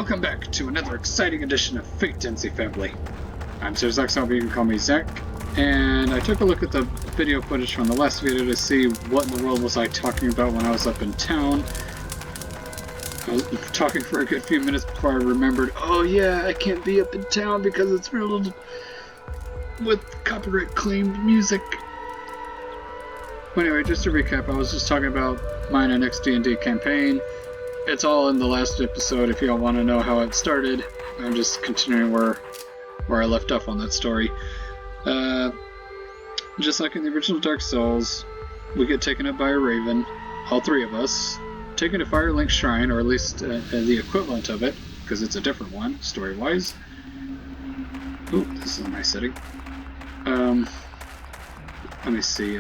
Welcome back to another exciting edition of Fate NC Family. I'm Sir Zax, however you can call me Zach, and I took a look at the video footage from the last video to see what in the world was I talking about when I was up in town. I was talking for a good few minutes before I remembered, oh yeah, I can't be up in town because it's riddled with copyright claimed music. Anyway, just to recap, I was just talking about my next D&D campaign. It's all in the last episode if you all want to know how it started. I'm just continuing where I left off on that story. Just like in the original Dark Souls, we get taken up by a raven, all three of us, taken to Firelink Shrine, or at least the equivalent of it, because it's a different one, story-wise. Ooh, this is a nice setting. Let me see,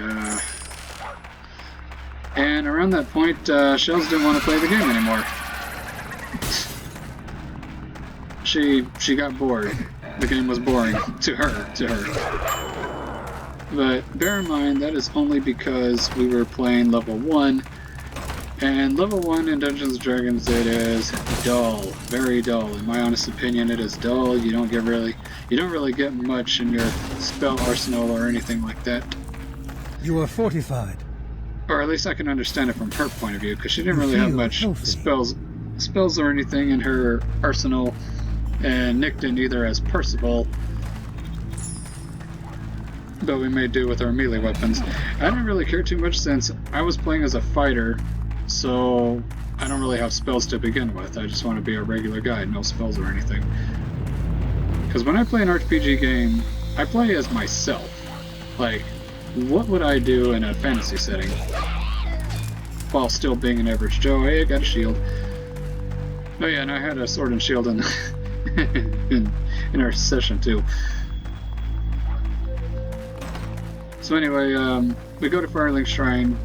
and around that point, Shells didn't want to play the game anymore. She got bored. The game was boring to her. But bear in mind, that is only because we were playing level 1. And level 1 in Dungeons & Dragons, it is dull. Very dull. In my honest opinion, it is dull. You don't really get much in your spell arsenal or anything like that. You are fortified. Or at least I can understand it from her point of view, because she didn't really have much spells or anything in her arsenal, and Nick didn't either as Percival. But we made do with our melee weapons. I didn't really care too much since I was playing as a fighter, so I don't really have spells to begin with. I just want to be a regular guy, no spells or anything. Because when I play an RPG game, I play as myself. Like, what would I do in a fantasy setting while still being an average Joe? Hey, I got a shield. Oh yeah, and I had a sword and shield in in our session too. So anyway, we go to Firelink Shrine.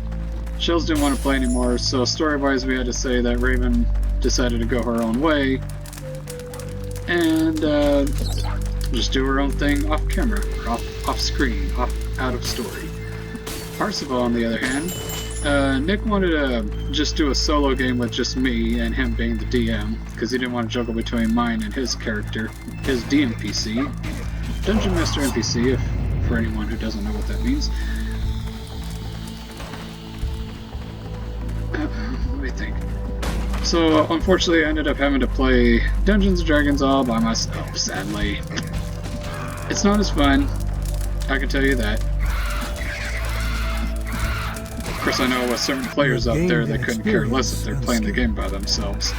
Shells didn't want to play anymore, so story-wise we had to say that Raven decided to go her own way and just do her own thing off camera, or off screen, out of story. Percival, on the other hand, Nick wanted to just do a solo game with just me and him being the DM, because he didn't want to juggle between mine and his character, his DNPC, Dungeon Master NPC, for anyone who doesn't know what that means. Let me think. So, unfortunately, I ended up having to play Dungeons & Dragons all by myself, sadly. It's not as fun, I can tell you that. Of course, I know with certain players out there, they couldn't care less if they're playing the game by themselves.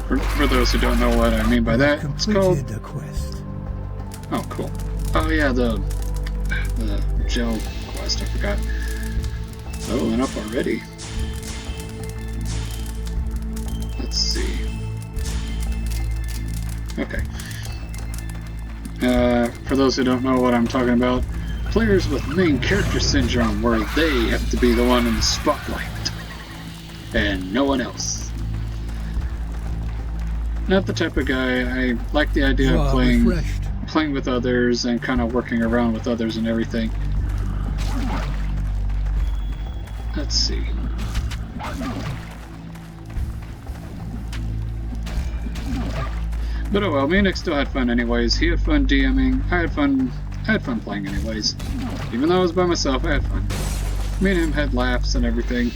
For those who don't know what I mean by that, it's called... Oh, cool. Oh yeah, the gel quest, I forgot. Leveling up already. Let's see. Okay. For those who don't know what I'm talking about, players with main character syndrome, where they have to be the one in the spotlight and no one else. Not the type of guy. I like the idea of playing with others and kind of working around with others and everything. Let's see. But oh well, me and Nick still had fun anyways. He had fun DMing. I had fun playing anyways. Even though I was by myself, I had fun. Me and him had laughs and everything.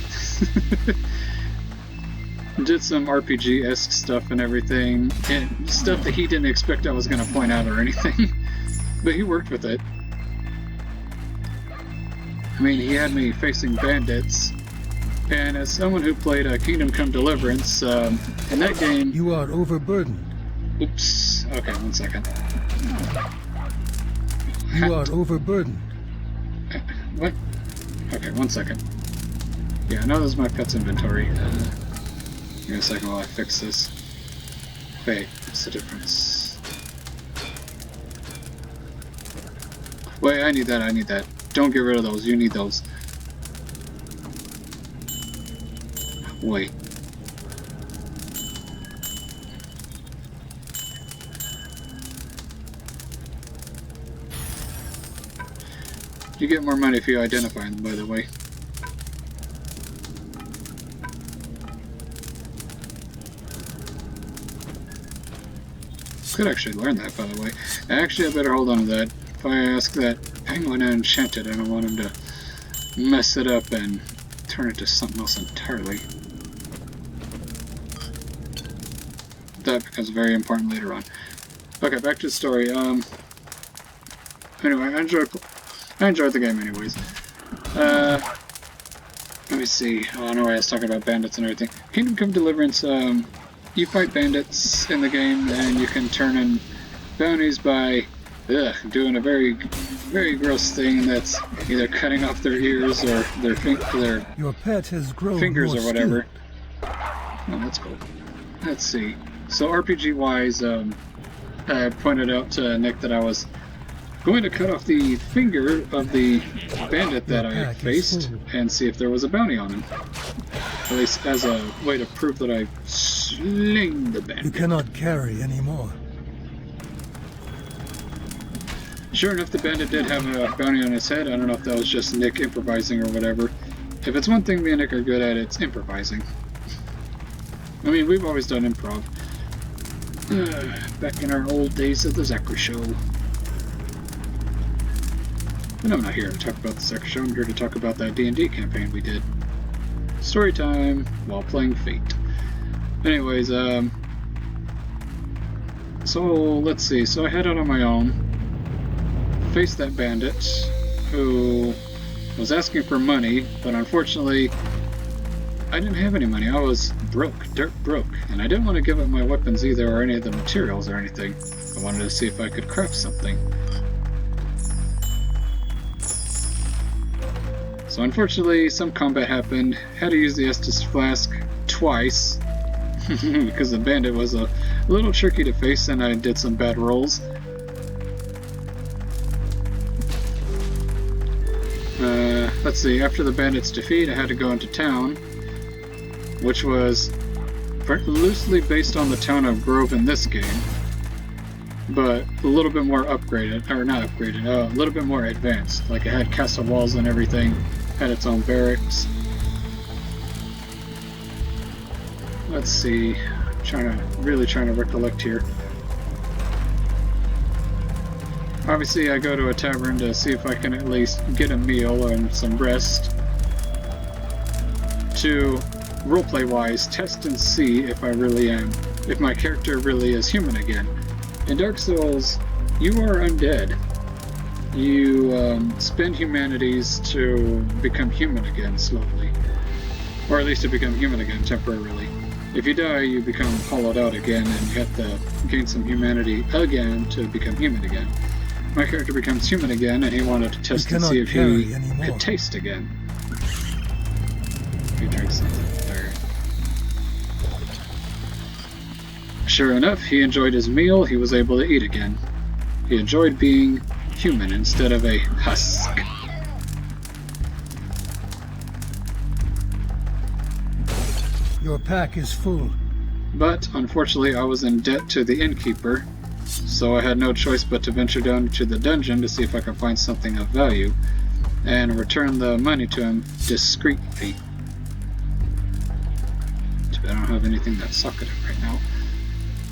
Did some RPG-esque stuff and everything. And stuff that he didn't expect I was going to point out or anything. But he worked with it. I mean, he had me facing bandits. And as someone who played Kingdom Come Deliverance, in that game... You are overburdened. Oops. Okay, 1 second. You are overburdened. What? Okay, 1 second. Yeah, I know this is my pet's inventory. Give me a second while I fix this. Wait, what's the difference? Wait, I need that. Don't get rid of those, you need those. Wait. You get more money if you identify them, by the way. Could actually learn that, by the way. Actually, I better hold on to that. If I ask that penguin enchanted, I don't want him to mess it up and turn it to something else entirely. That becomes very important later on. Okay, back to the story. Anyway, I enjoyed the game anyways. Let me see. Oh, no, I was talking about bandits and everything. Kingdom Come Deliverance, you fight bandits in the game, and you can turn in bounties by doing a very, very gross thing that's either cutting off their ears or their Your pet has grown fingers more or whatever. skilled. Oh, that's cool. Let's see. So RPG-wise, I pointed out to Nick that I was going to cut off the finger of the bandit that I faced and see if there was a bounty on him. At least as a way to prove that I sling the bandit. You cannot carry anymore. Sure enough, the bandit did have a bounty on his head. I don't know if that was just Nick improvising or whatever. If it's one thing me and Nick are good at, it's improvising. I mean, we've always done improv. Back in our old days of the Zachary Show. But I'm not here to talk about the Zachary Show. I'm here to talk about that D&D campaign we did. Story time while playing Fate. Anyways, so let's see. So I head out on my own. Faced that bandit who was asking for money, but unfortunately I didn't have any money. I was broke, dirt broke, and I didn't want to give up my weapons either or any of the materials or anything. I wanted to see if I could craft something. So unfortunately some combat happened. Had to use the Estus Flask twice because the bandit was a little tricky to face and I did some bad rolls. Let's see, after the bandit's defeat, I had to go into town, which was loosely based on the town of Grove in this game, but a little bit more upgraded, or not upgraded, a little bit more advanced. Like it had castle walls and everything, had its own barracks. Let's see, really trying to recollect here. Obviously, I go to a tavern to see if I can at least get a meal and some rest to, roleplay-wise, test and see if my character really is human again. In Dark Souls, you are undead. You spend humanities to become human again slowly. Or at least to become human again temporarily. If you die, you become hollowed out again and you have to gain some humanity again to become human again. My character becomes human again, and he wanted to test and see if he could taste again. He drinks something there. Sure enough, he enjoyed his meal, he was able to eat again. He enjoyed being human instead of a husk. Your pack is full. But, unfortunately, I was in debt to the innkeeper, so I had no choice but to venture down to the dungeon to see if I could find something of value, and return the money to him discreetly. I don't have anything that's socketed right now.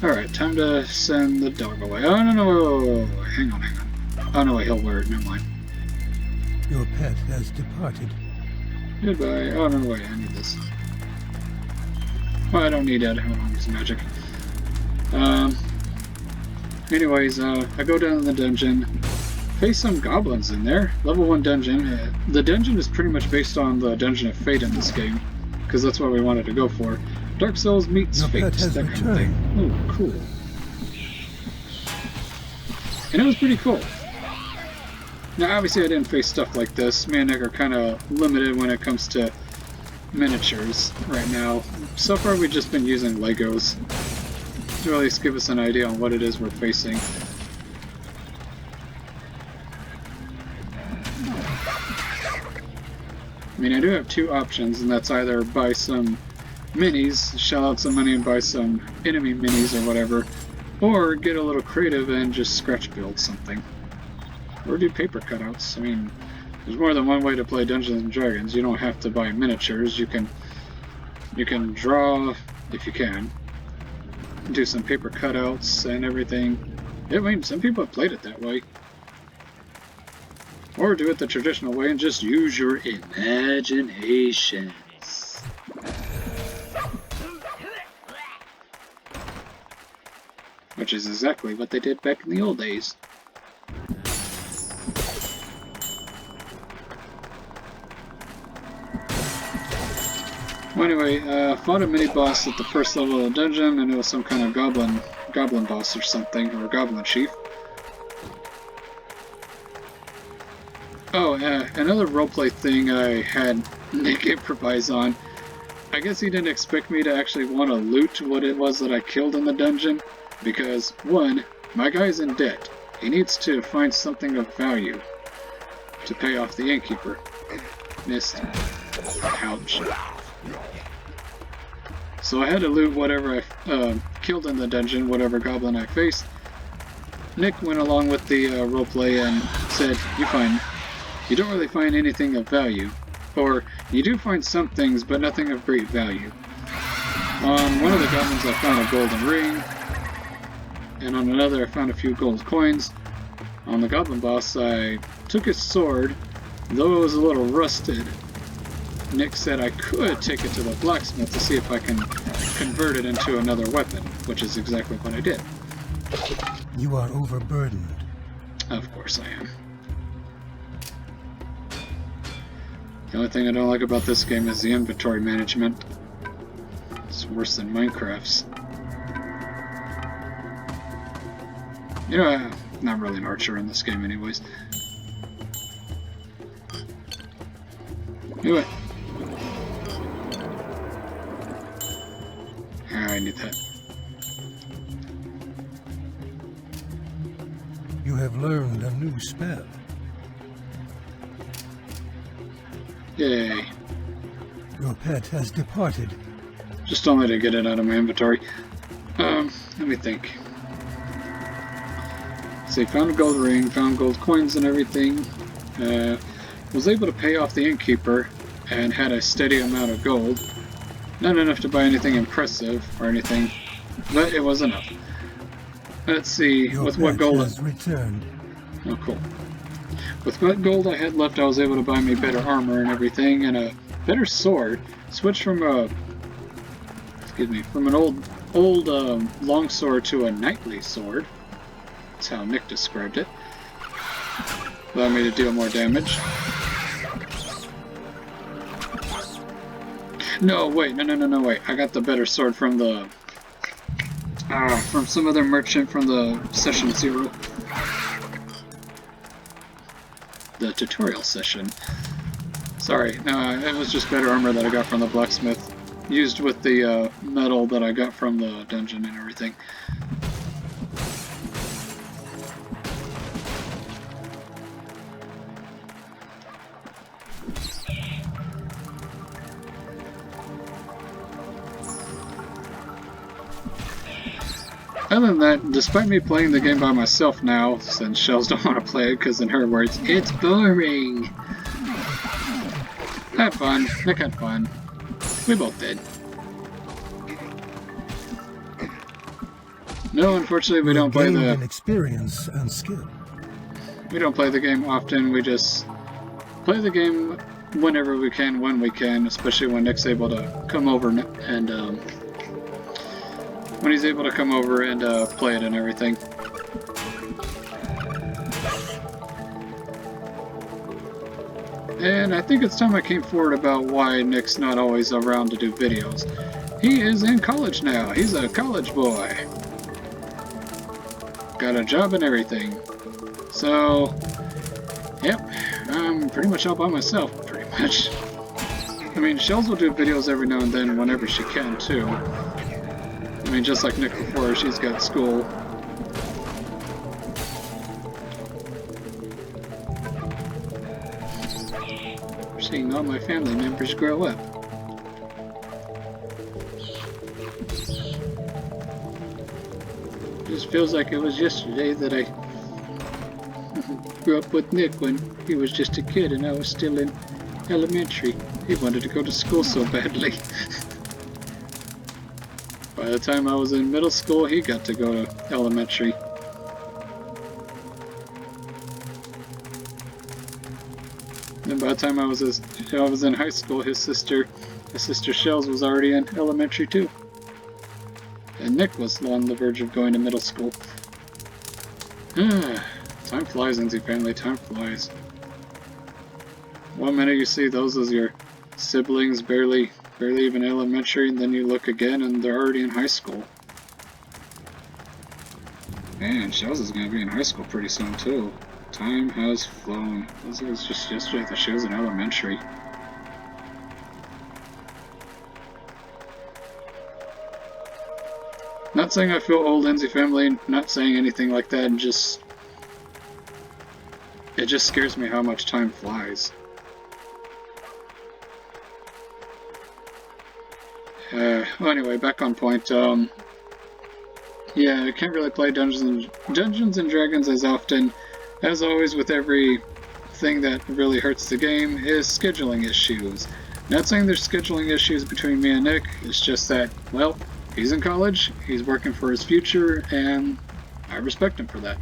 Alright, time to send the dog away. Oh, no, hang on. Oh, no, he'll wear it, never mind. Your pet has departed. Goodbye. Oh, no, wait, I need this. Well, I don't need that. I don't use magic. Anyways, I go down to the dungeon, face some goblins in there. Level 1 dungeon. The dungeon is pretty much based on the Dungeon of Fate in this game, because that's what we wanted to go for. Dark Souls meets Fate, that kind of thing. Oh, cool. And it was pretty cool. Now, obviously I didn't face stuff like this. Me and Nick are kind of limited when it comes to miniatures right now. So far we've just been using Legos to at least give us an idea on what it is we're facing. I mean, I do have two options, and that's either buy some minis, shell out some money and buy some enemy minis or whatever, or get a little creative and just scratch build something. Or do paper cutouts. I mean, there's more than one way to play Dungeons and Dragons. You don't have to buy miniatures. You can draw if you can. do some paper cutouts and everything. I mean, some people have played it that way. Or do it the traditional way and just use your imaginations. Which is exactly what they did back in the old days. Well, anyway, fought a mini-boss at the first level of the dungeon, and it was some kind of goblin boss or something, or goblin chief. Oh, another roleplay thing I had Nick improvise on. I guess he didn't expect me to actually want to loot what it was that I killed in the dungeon, because, one, my guy's in debt. He needs to find something of value to pay off the innkeeper. Missed. Ouch. So I had to loot whatever I killed in the dungeon, whatever goblin I faced. Nick went along with the roleplay and said, you don't really find anything of value. Or, you do find some things, but nothing of great value. On one of the goblins I found a golden ring, and on another I found a few gold coins. On the goblin boss I took his sword, though it was a little rusted. Nick said I could take it to the blacksmith to see if I can convert it into another weapon, which is exactly what I did. You are overburdened. Of course I am. The only thing I don't like about this game is the inventory management. It's worse than Minecraft's. You know, I'm not really an archer in this game anyways. Anyway. I need that. You have learned a new spell. Yay. Your pet has departed. Just only to get it out of my inventory. Let me think. See, found a gold ring, found gold coins and everything. Was able to pay off the innkeeper and had a steady amount of gold. Not enough to buy anything impressive or anything, but it was enough. Let's see, Your with what pet gold... has returned. Oh, cool. With what gold I had left, I was able to buy me better armor and everything, and a better sword. Switched from a... from an old long sword to a knightly sword. That's how Nick described it. Allowed me to deal more damage. No, wait, no, wait. I got the better sword from the... from some other merchant from the Session 0. The tutorial session. Sorry, no, it was just better armor that I got from the blacksmith. Used with the metal that I got from the dungeon and everything. Other than that, despite me playing the game by myself now, since Shells don't want to play it because in her words, it's boring. Had fun. Nick had fun. We both did. No, unfortunately we don't play the... experience and skill. We don't play the game often, we just play the game whenever we can, when we can, especially when Nick's able to come over and, when he's able to come over and play it and everything. And I think it's time I came forward about why Nick's not always around to do videos. He is in college now. He's a college boy. Got a job and everything. So, yep, I'm pretty much all by myself, pretty much. I mean, Shells will do videos every now and then whenever she can, too. I mean, just like Nick before, she's got school. Seeing all my family members grow up. Just feels like it was yesterday that I grew up with Nick when he was just a kid and I was still in elementary. He wanted to go to school so badly. By the time I was in middle school, he got to go to elementary. And by the time I was in high school, his sister Shells was already in elementary too. And Nick was on the verge of going to middle school. Time flies, NZ family, time flies. One minute you see those as your siblings, barely even elementary, and then you look again and they're already in high school. Man, Shells is gonna be in high school pretty soon too. Time has flown. This was just yesterday that she was in elementary. Not saying I feel old, Lindsay family, not saying anything like that, and it just scares me how much time flies. Well, anyway, back on point. Yeah, I can't really play Dungeons and Dragons as often. As always, with everything that really hurts the game is scheduling issues. Not saying there's scheduling issues between me and Nick, it's just that, well, he's in college, he's working for his future, and I respect him for that.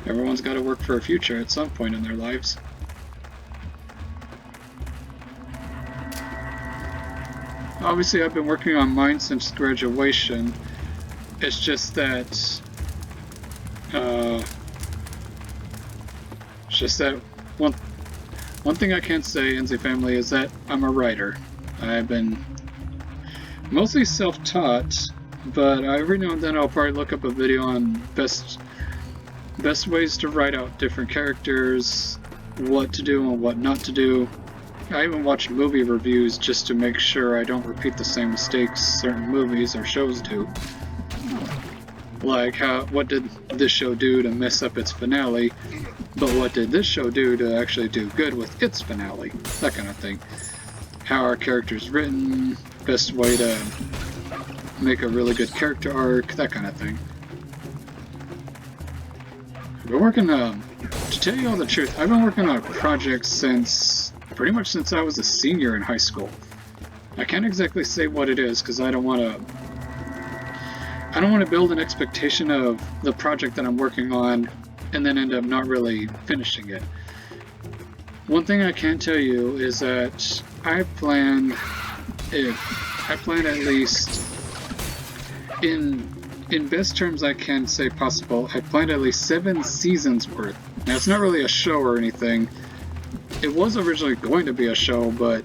Everyone's got to work for a future at some point in their lives. Obviously, I've been working on mine since graduation. It's just that, one thing I can say, NZ family, is that I'm a writer. I've been mostly self-taught, but every now and then I'll probably look up a video on best ways to write out different characters, what to do and what not to do. I even watch movie reviews just to make sure I don't repeat the same mistakes certain movies or shows do. Like, what did this show do to mess up its finale, but what did this show do to actually do good with its finale? That kind of thing. How are characters written, best way to make a really good character arc, that kind of thing. I've been working, to tell you all the truth, I've been working on a project pretty much since I was a senior in high school. I can't exactly say what it is, because I don't want to build an expectation of the project that I'm working on and then end up not really finishing it. One thing I can tell you is that I plan at least, in best terms I can say possible, I planned at least 7 seasons worth. Now, it's not really a show or anything. It was originally going to be a show, but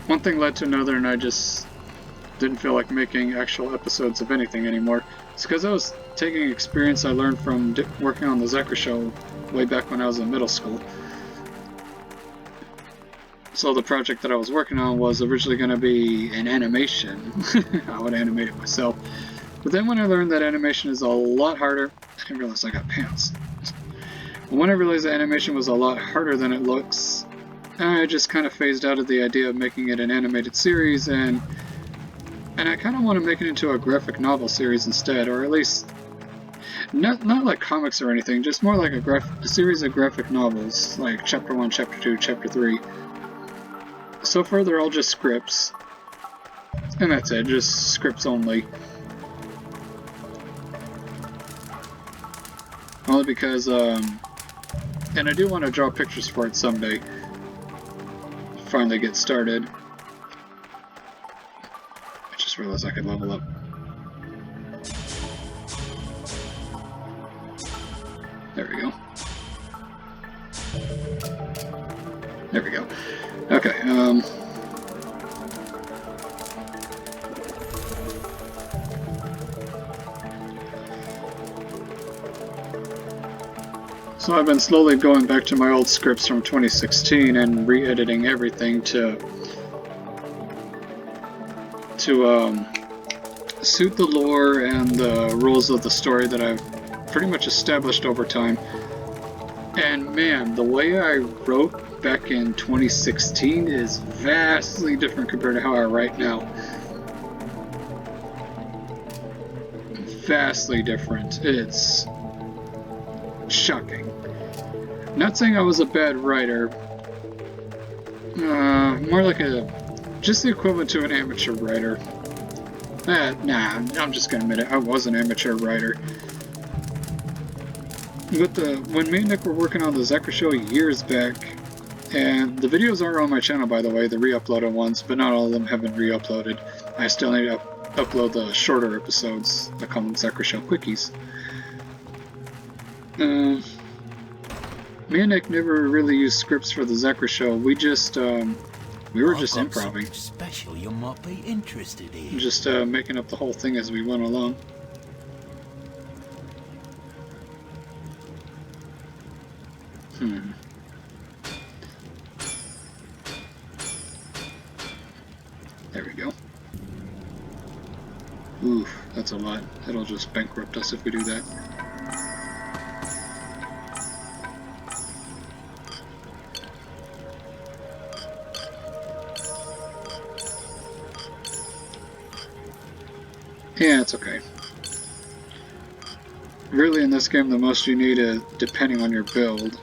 one thing led to another, and I just didn't feel like making actual episodes of anything anymore. It's because I was taking experience I learned from working on the Zucker Show way back when I was in middle school. So the project that I was working on was originally going to be an animation. I would animate it myself. But then when I learned that animation is a lot harder, I didn't realize I got pants. But when I realized that animation was a lot harder than it looks, I just kind of phased out of the idea of making it an animated series, and I kind of want to make it into a graphic novel series instead, or at least not like comics or anything, just more like a series of graphic novels, like Chapter 1, Chapter 2, Chapter 3. So far they're all just scripts, and that's it, just scripts only. Only because, and I do want to draw pictures for it someday. Finally get started. I just realized I could level up. There we go. There we go. Okay, so I've been slowly going back to my old scripts from 2016 and re-editing everything to suit the lore and the rules of the story that I've pretty much established over time. And man, the way I wrote back in 2016 is vastly different compared to how I write now. Vastly different. It's shocking. Not saying I was a bad writer. More like just the equivalent to an amateur writer. Nah, I'm just gonna admit it. I was an amateur writer. When me and Nick were working on the Zekra show years back, and the videos are on my channel, by the way, the re-uploaded ones, but not all of them have been re-uploaded. I still need to upload the shorter episodes. I call them Zekra show quickies. Me and Nick never really used scripts for the Zekra show. We were just improvising. Special you might be interested in. Just making up the whole thing as we went along. There we go. Oof, that's a lot. It'll just bankrupt us if we do that. Yeah, it's okay. Really, in this game, the most you need is, depending on your build,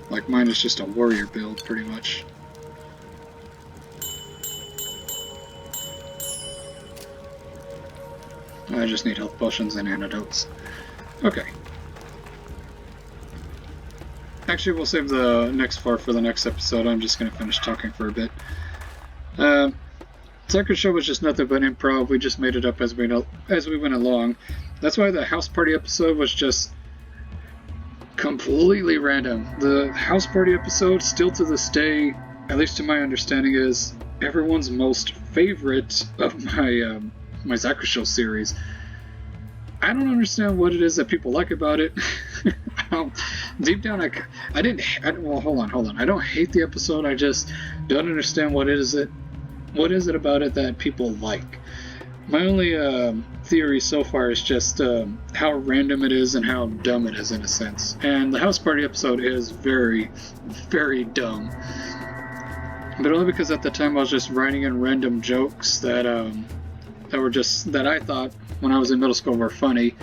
like mine is just a warrior build, pretty much. I just need health potions and antidotes. Okay. Actually, we'll save the next part for the next episode. I'm just going to finish talking for a bit. Zekra show was just nothing but improv. We just made it up as we went along. That's why the house party episode was just completely random. The house party episode, still to this day, at least to my understanding, is everyone's most favorite of my my Zekra show series. I don't understand what it is that people like about it. Deep down, well, hold on. I don't hate the episode. I just don't understand what is it about it that people like. My only theory so far is just how random it is and how dumb it is in a sense. And the house party episode is very, very dumb. But only because at the time I was just writing in random jokes that I thought when I was in middle school were funny.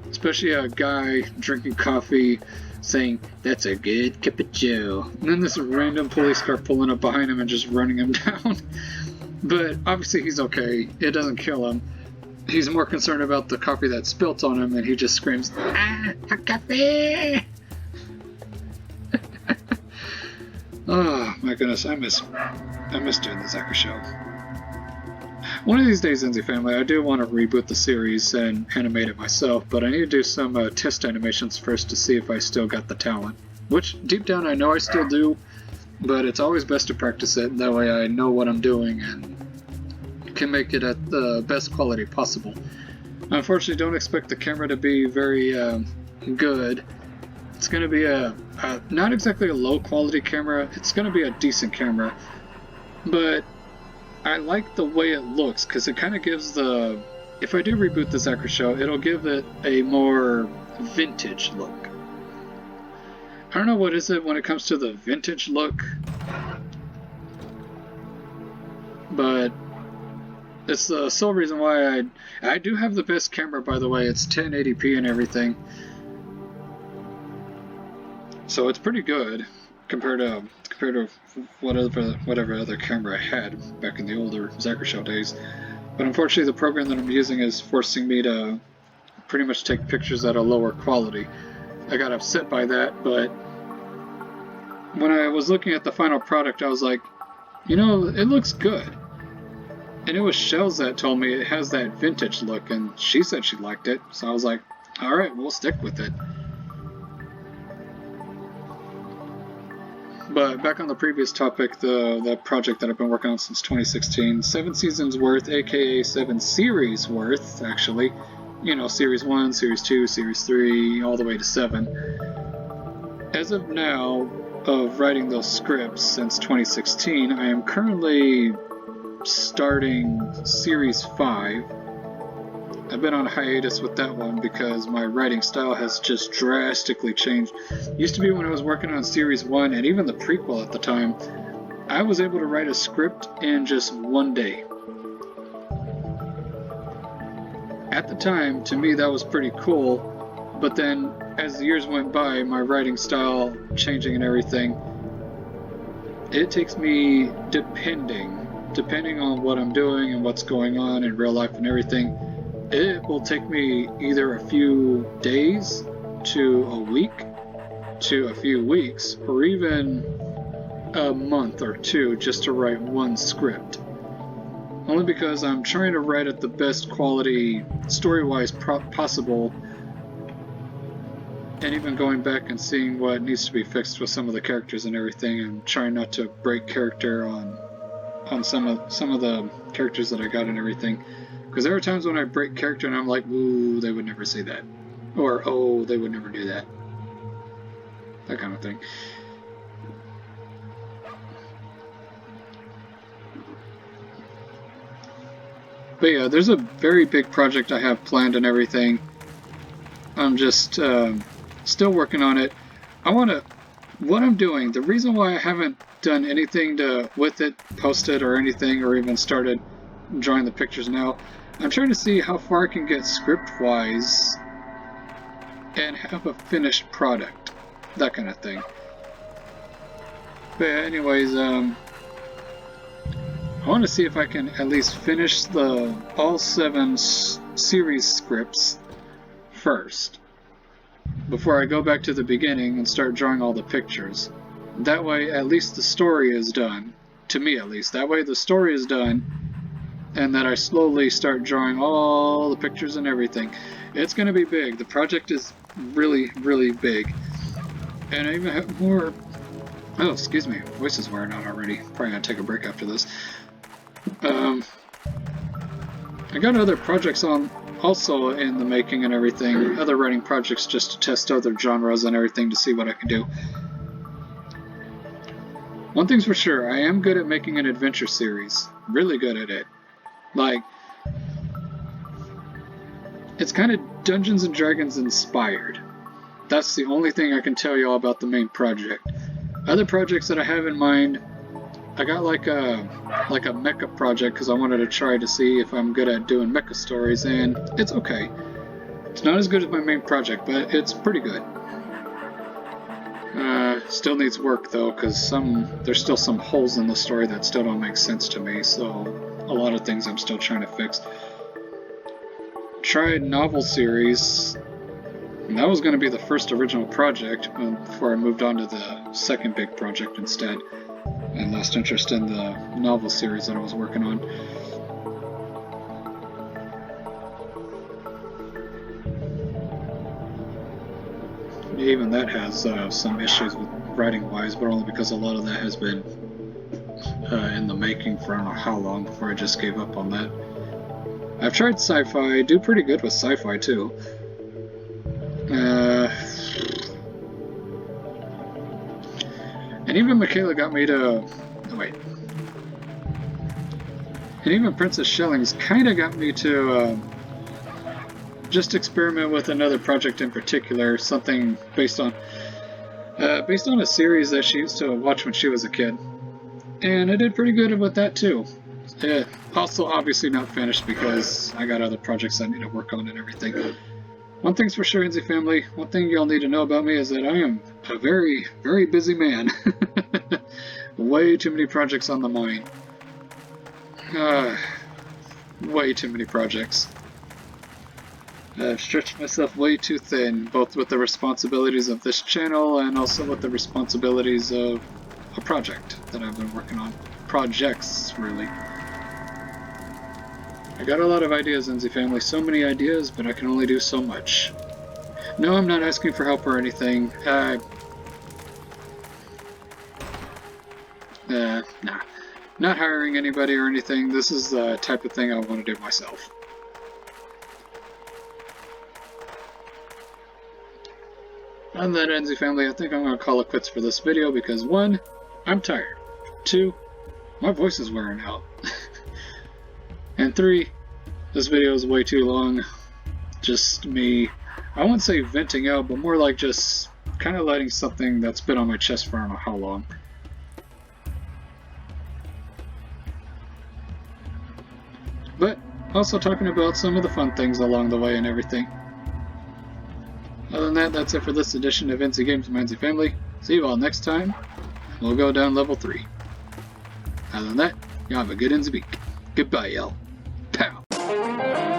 Especially a guy drinking coffee saying, "That's a good cup of joe." And then this random police car pulling up behind him and just running him down. But obviously he's okay. It doesn't kill him. He's more concerned about the coffee that spilt on him, and he just screams, "Ah, a coffee!" Oh my goodness, I miss doing the Zekra show. One of these days, Enzy family, I do want to reboot the series and animate it myself, but I need to do some test animations first to see if I still got the talent. Which, deep down, I know I still do, but it's always best to practice it, that way I know what I'm doing and can make it at the best quality possible. Unfortunately, don't expect the camera to be very good. It's going to be not exactly a low quality camera, it's going to be a decent camera, but I like the way it looks, because it kind of gives if I do reboot the Zekra show, it'll give it a more vintage look. I don't know what is it when it comes to the vintage look, but it's the sole reason why I do have the best camera, by the way. It's 1080p and everything, so it's pretty good compared to whatever other camera I had back in the older Zekra show days. But unfortunately, the program that I'm using is forcing me to pretty much take pictures at a lower quality. I got upset by that, but when I was looking at the final product, I was like, you know, it looks good. And it was Shells that told me it has that vintage look, and she said she liked it, so I was like, alright, we'll stick with it. But back on the previous topic, the project that I've been working on since 2016, 7 seasons worth, aka 7 series worth, actually. You know, Series 1, Series 2, Series 3, all the way to 7. As of now, of writing those scripts since 2016, I am currently starting Series 5. I've been on hiatus with that one because my writing style has just drastically changed. Used to be when I was working on Series 1 and even the prequel at the time, I was able to write a script in just one day. At the time, to me that was pretty cool, but then as the years went by, my writing style changing and everything, it takes me, depending depending on what I'm doing and what's going on in real life and everything, it will take me either a few days to a week to a few weeks, or even a month or two just to write one script. Only because I'm trying to write at the best quality, story-wise possible, and even going back and seeing what needs to be fixed with some of the characters and everything, and trying not to break character on some of the characters that I got and everything. Because there are times when I break character and I'm like, ooh, they would never say that. Or, oh, they would never do that. That kind of thing. But yeah, there's a very big project I have planned and everything. I'm just still working on it. What I'm doing, the reason why I haven't done anything with it, post it or anything, or even started drawing the pictures now, I'm trying to see how far I can get script-wise and have a finished product. That kind of thing. But anyways, I want to see if I can at least finish all 7 series scripts first, before I go back to the beginning and start drawing all the pictures. That way at least the story is done, to me at least. That way the story is done, and that I slowly start drawing all the pictures and everything. It's going to be big. The project is really, really big. And I even have more... Oh, excuse me, voice is wearing out already. Probably gonna take a break after this. I got other projects on also in the making and everything, other writing projects just to test other genres and everything to see what I can do. One thing's for sure, I am good at making an adventure series. Really good at it. Like, it's kind of Dungeons and Dragons inspired. That's the only thing I can tell y'all about the main project. Other projects that I have in mind, I got like a mecha project because I wanted to try to see if I'm good at doing mecha stories, and it's okay. It's not as good as my main project, but it's pretty good. Still needs work though, because there's still some holes in the story that still don't make sense to me, so a lot of things I'm still trying to fix. Tried novel series, and that was going to be the first original project before I moved on to the second big project instead, and lost interest in the novel series that I was working on. Even that has some issues with writing-wise, but only because a lot of that has been in the making for I don't know how long before I just gave up on that. I've tried sci-fi, I do pretty good with sci-fi too. And even Michaela got me to... Oh, wait. And even Princess Shellings kind of got me to just experiment with another project in particular, something based on a series that she used to watch when she was a kid. And I did pretty good with that too. Also obviously not finished because I got other projects I need to work on and everything. One thing's for sure, NZ family, one thing y'all need to know about me is that I am a very, very busy man. Way too many projects on the mind. Way too many projects. I've stretched myself way too thin, both with the responsibilities of this channel and also with the responsibilities of a project that I've been working on. Projects, really. I got a lot of ideas, NZ family, so many ideas, but I can only do so much. No, I'm not asking for help or anything. Nah. Not hiring anybody or anything. This is the type of thing I want to do myself. On that, NZ family, I think I'm going to call it quits for this video because 1, I'm tired. 2, my voice is wearing out. And 3, this video is way too long. Just me, I wouldn't say venting out, but more like just kind of letting something that's been on my chest for I don't know how long. But also talking about some of the fun things along the way and everything. Other than that, that's it for this edition of NZ Games with NZ Family. See you all next time. We'll go down level 3. Other than that, Y'all have a good end of the week. Goodbye, y'all. Pow.